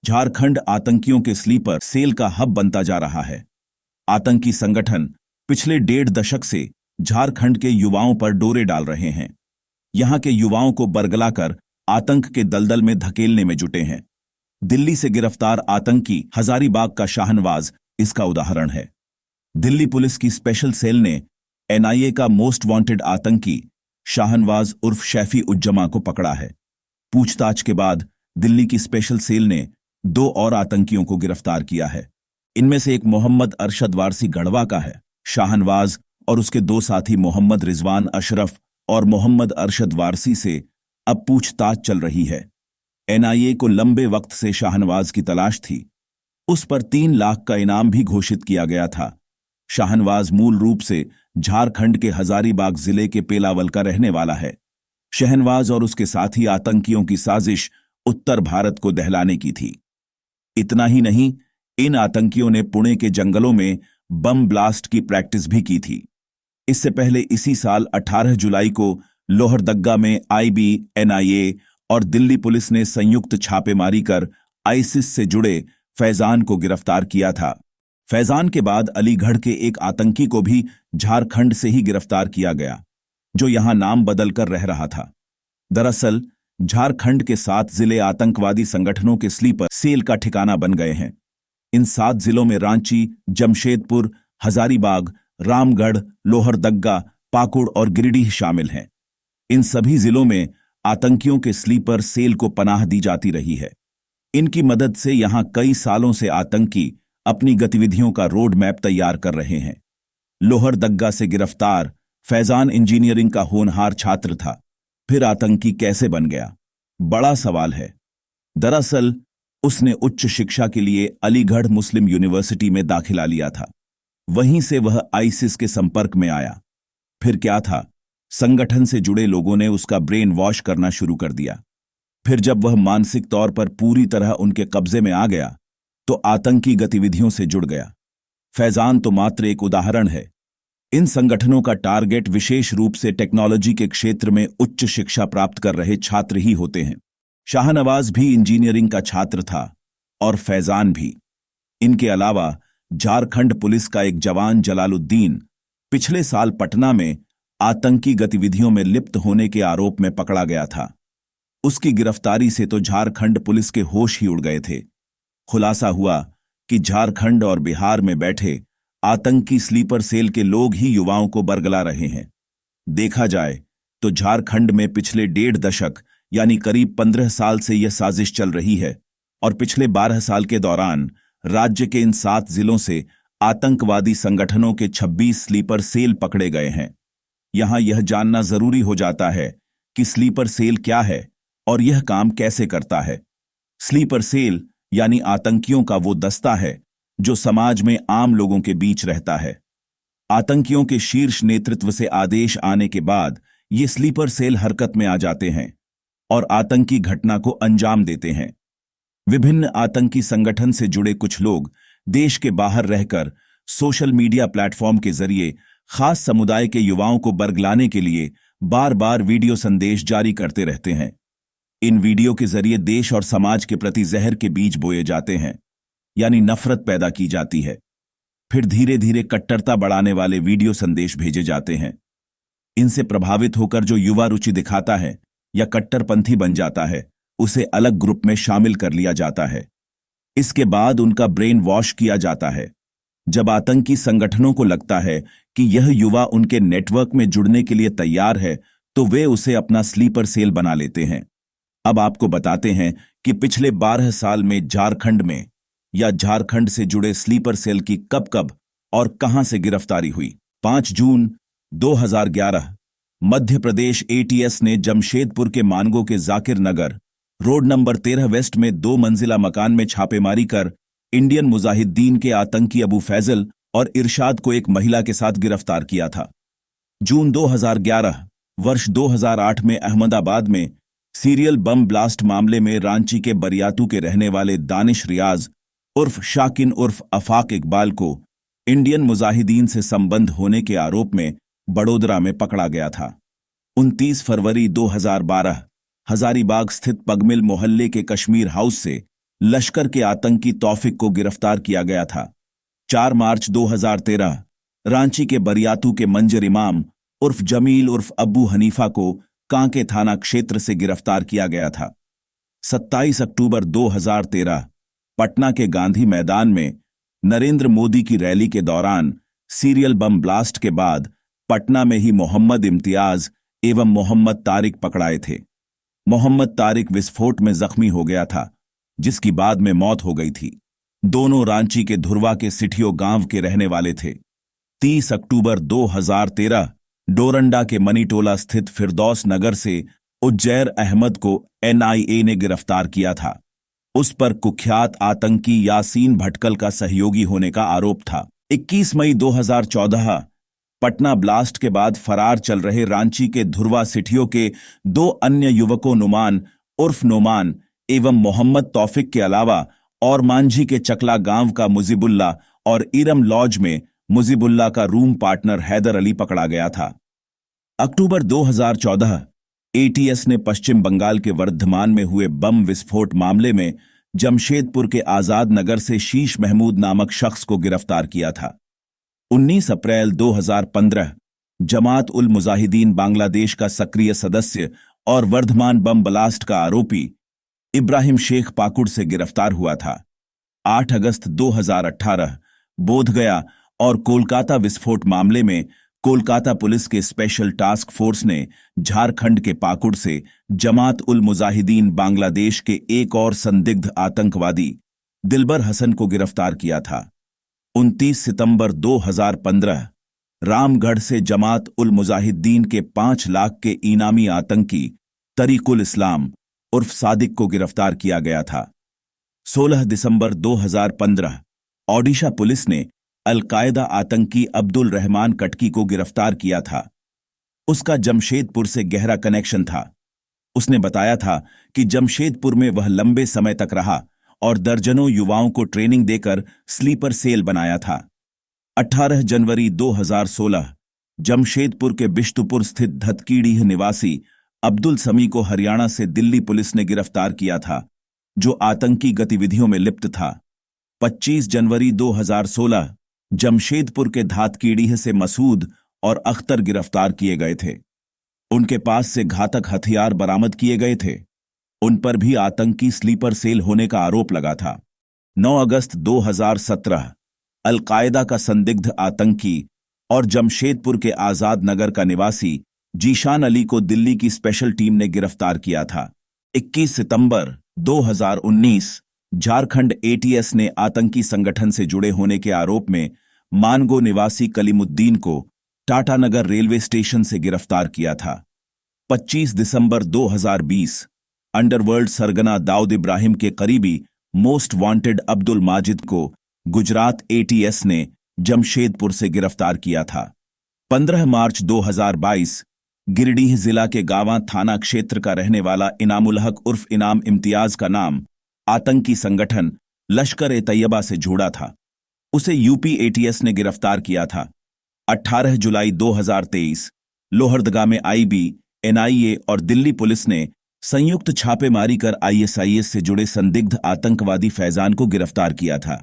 झारखंड आतंकियों के sleeper cell का हब बनता जा रहा है। आतंकी संगठन पिछले 1.5 दशक से झारखंड के युवाओं पर डोरे डाल रहे हैं। यहां के युवाओं को बरगलाकर आतंक के दलदल में धकेलने में जुटे हैं। दिल्ली से गिरफ्तार आतंकी हजारीबाग का शाहनवाज इसका उदाहरण है। दिल्ली पुलिस की स्पेशल सेल ने एनआईए का मोस्ट वांटेड आतंकी शाहनवाज उर्फ शैफी उज्जमा को पकड़ा है। पूछताछ के बाद दिल्ली की स्पेशल सेल ने 2 और आतंकियों को गिरफ्तार किया है। इनमें से एक मोहम्मद अरशद वारसी गढ़वा का है। शाहनवाज और उसके 2 साथी मोहम्मद रिजवान अशरफ और मोहम्मद अरशद वारसी से अब पूछताछ चल रही है। एनआईए को लंबे वक्त से शाहनवाज की तलाश थी। उस पर 3 लाख का इनाम भी घोषित किया गया था। शाहनवाज मूल रूप से झारखंड के हजारीबाग जिले के पेलावल का रहने वाला है। शहनवाज और उसके साथी आतंकियों की साजिश उत्तर भारत को दहलाने की थी। इतना ही नहीं, इन आतंकियों ने पुणे के जंगलों में बम ब्लास्ट की प्रैक्टिस भी की थी। इससे पहले इसी साल 18 जुलाई को लोहरदग्गा में आईबी, एनआईए और दिल्ली पुलिस ने संयुक्त छापेमारी कर आईसिस से जुड़े फैजान को गिरफ्तार किया था। फैजान के बाद अलीगढ़ के एक आतंकी को भी झारखंड से ही गिरफ्तार किया गया, जो यहां नाम बदलकर रह रहा था। दरअसल झारखंड के 7 जिले आतंकवादी संगठनों के स्लीपर सेल का ठिकाना बन गए हैं। इन 7 जिलों में रांची, जमशेदपुर, हजारीबाग, रामगढ़, लोहरदग्गा, पाकुड़ और गिरिडीह शामिल हैं। इन सभी जिलों में आतंकियों के स्लीपर सेल को पनाह दी जाती रही है। इनकी मदद से यहां कई सालों से आतंकी अपनी गतिविधियों का रोड मैप तैयार कर रहे हैं। लोहरदग्गा से गिरफ्तार फैजान इंजीनियरिंग का होनहार छात्र था। फिर आतंकी कैसे बन गया? बड़ा सवाल है। दरअसल उसने उच्च शिक्षा के लिए अलीगढ़ मुस्लिम यूनिवर्सिटी में दाखिला लिया था। वहीं से वह आईसिस के संपर्क में आया। फिर क्या था? संगठन से जुड़े लोगों ने उसका ब्रेन वॉश करना शुरू कर दिया। फिर जब वह मानसिक तौर पर पूरी तरह उनके कब्जे में आ गया तो आतंकी गतिविधियों से जुड़ गया। फैजान तो मात्र एक उदाहरण है। इन संगठनों का टारगेट विशेष रूप से टेक्नोलॉजी के क्षेत्र में उच्च शिक्षा प्राप्त कर रहे छात्र ही होते हैं। शाहनवाज भी इंजीनियरिंग का छात्र था और फैजान भी। इनके अलावा झारखंड पुलिस का एक जवान जलालुद्दीन पिछले साल पटना में आतंकी गतिविधियों में लिप्त होने के आरोप में पकड़ा गया था। उसकी गिरफ्तारी से तो झारखंड पुलिस के होश ही उड़ गए थे। खुलासा हुआ कि झारखंड और बिहार में बैठे आतंकी स्लीपर सेल के लोग ही युवाओं को बरगला रहे हैं। देखा जाए तो झारखंड में पिछले 1.5 दशक यानी करीब 15 साल से यह साजिश चल रही है और पिछले 12 साल के दौरान राज्य के इन 7 जिलों से आतंकवादी संगठनों के 26 स्लीपर सेल पकड़े गए हैं। यहां यह जानना जरूरी हो जाता है कि स्लीपर सेल क्या है और यह काम कैसे करता है। स्लीपर सेल यानी आतंकियों का वो दस्ता है जो समाज में आम लोगों के बीच रहता है। आतंकियों के शीर्ष नेतृत्व से आदेश आने के बाद ये स्लीपर सेल हरकत में आ जाते हैं और आतंकी घटना को अंजाम देते हैं। विभिन्न आतंकी संगठन से जुड़े कुछ लोग देश के बाहर रहकर सोशल मीडिया प्लेटफॉर्म के जरिए खास समुदाय के युवाओं को बरगलाने के लिए बार बार वीडियो संदेश जारी करते रहते हैं। इन वीडियो के जरिए देश और समाज के प्रति जहर के बीज बोए जाते हैं, यानी नफरत पैदा की जाती है। फिर धीरे धीरे कट्टरता बढ़ाने वाले वीडियो संदेश भेजे जाते हैं। इनसे प्रभावित होकर जो युवा रुचि दिखाता है या कट्टरपंथी बन जाता है, उसे अलग ग्रुप में शामिल कर लिया जाता है। इसके बाद उनका ब्रेन वॉश किया जाता है। जब आतंकी संगठनों को लगता है कि यह युवा उनके नेटवर्क में जुड़ने के लिए तैयार है, तो वे उसे अपना स्लीपर सेल बना लेते हैं। अब आपको बताते हैं कि पिछले 12 साल में झारखंड में या झारखंड से जुड़े स्लीपर सेल की कब कब और कहां से गिरफ्तारी हुई। 5 जून 2011 मध्य प्रदेश एटीएस ने जमशेदपुर के मानगो के जाकिर नगर रोड नंबर 13 वेस्ट में 2 मंजिला मकान में छापेमारी कर इंडियन मुजाहिदीन के आतंकी अबू फैजल और इरशाद को एक महिला के साथ गिरफ्तार किया था। जून 2011 वर्ष 2008 में अहमदाबाद में सीरियल बम ब्लास्ट मामले में रांची के बरियातू के रहने वाले दानिश रियाज उर्फ शाकिन उर्फ अफाक इकबाल को इंडियन मुजाहिदीन से संबंध होने के आरोप में बड़ोदरा में पकड़ा गया था। 29 फरवरी 2012 हजारीबाग स्थित पगमिल मोहल्ले के कश्मीर हाउस से लश्कर के आतंकी तौफिक को गिरफ्तार किया गया था। 4 मार्च 2013 रांची के बरियातू के मंजर इमाम उर्फ जमील उर्फ अब्बू हनीफा को कांके थाना क्षेत्र से गिरफ्तार किया गया था। 27 अक्टूबर 2013 पटना के गांधी मैदान में नरेंद्र मोदी की रैली के दौरान सीरियल बम ब्लास्ट के बाद पटना में ही मोहम्मद इम्तियाज एवं मोहम्मद तारिक पकड़ाए थे। मोहम्मद तारिक विस्फोट में जख्मी हो गया था, जिसकी बाद में मौत हो गई थी। दोनों रांची के धुरवा के सिठियो गांव के रहने वाले थे। 30 अक्टूबर 2013 डोरंडा के मनीटोला स्थित फिरदौस नगर से उज्जैर अहमद को NIA ने गिरफ्तार किया था। उस पर कुख्यात आतंकी यासीन भटकल का सहयोगी होने का आरोप था। 21 मई 2014 पटना ब्लास्ट के बाद फरार चल रहे रांची के धुरवा सिठियों के 2 अन्य युवकों नुमान उर्फ नोमान एवं मोहम्मद तौफिक के अलावा और मांझी के चकला गांव का मुजीबुल्ला और इरम लॉज में मुजीबुल्ला का रूम पार्टनर हैदर अली पकड़ा गया था। अक्टूबर 2014 ATS ने पश्चिम बंगाल के वर्धमान में हुए बम विस्फोट मामले में जमशेदपुर के आजाद नगर से शीश महमूद नामक शख्स को गिरफ्तार किया था। 19 अप्रैल 2015 जमात उल मुजाहिदीन बांग्लादेश का सक्रिय सदस्य और वर्धमान बम ब्लास्ट का आरोपी इब्राहिम शेख पाकुड़ से गिरफ्तार हुआ था। 8 अगस्त 2018 बोधगया और कोलकाता विस्फोट मामले में कोलकाता पुलिस के स्पेशल टास्क फोर्स ने झारखंड के पाकुड़ से जमात उल मुजाहिदीन बांग्लादेश के एक और संदिग्ध आतंकवादी दिलबर हसन को गिरफ्तार किया था। 29 सितंबर 2015 रामगढ़ से जमात उल मुजाहिदीन के 5 लाख के इनामी आतंकी तरीकुल इस्लाम उर्फ सादिक को गिरफ्तार किया गया था। 16 दिसंबर 2015 ओडिशा पुलिस ने अलकायदा आतंकी अब्दुल रहमान कटकी को गिरफ्तार किया था। उसका जमशेदपुर से गहरा कनेक्शन था। उसने बताया था कि जमशेदपुर में वह लंबे समय तक रहा और दर्जनों युवाओं को ट्रेनिंग देकर स्लीपर सेल बनाया था। 18 जनवरी 2016 जमशेदपुर के बिश्तुपुर स्थित धतकीडीह निवासी अब्दुल समी को हरियाणा से दिल्ली पुलिस ने गिरफ्तार किया था, जो आतंकी गतिविधियों में लिप्त था। 25 जनवरी 2016 जमशेदपुर के धातकीडीह से मसूद और अख्तर गिरफ्तार किए गए थे। उनके पास से घातक हथियार बरामद किए गए थे। उन पर भी आतंकी स्लीपर सेल होने का आरोप लगा था। 9 अगस्त 2017 अलकायदा का संदिग्ध आतंकी और जमशेदपुर के आजाद नगर का निवासी जीशान अली को दिल्ली की स्पेशल टीम ने गिरफ्तार किया था। 21 सितंबर 2019 झारखंड ATS ने आतंकी संगठन से जुड़े होने के आरोप में मानगो निवासी कलीमुद्दीन को टाटानगर रेलवे स्टेशन से गिरफ्तार किया था। 25 दिसंबर 2020 अंडरवर्ल्ड सरगना दाऊद इब्राहिम के करीबी मोस्ट वांटेड अब्दुल माजिद को गुजरात ATS ने जमशेदपुर से गिरफ्तार किया था। 15 मार्च 2022 गिरिडीह जिला के गावा थाना क्षेत्र का रहने वाला इनामुल हक उर्फ इनाम इम्तियाज का नाम आतंकी संगठन लश्कर-ए-तैयबा से जुड़ा था। उसे UP ATS ने गिरफ्तार किया था। 18 जुलाई 2023 लोहरदगा में IB, NIA और दिल्ली पुलिस ने संयुक्त छापेमारी कर ISIS से जुड़े संदिग्ध आतंकवादी फैजान को गिरफ्तार किया था।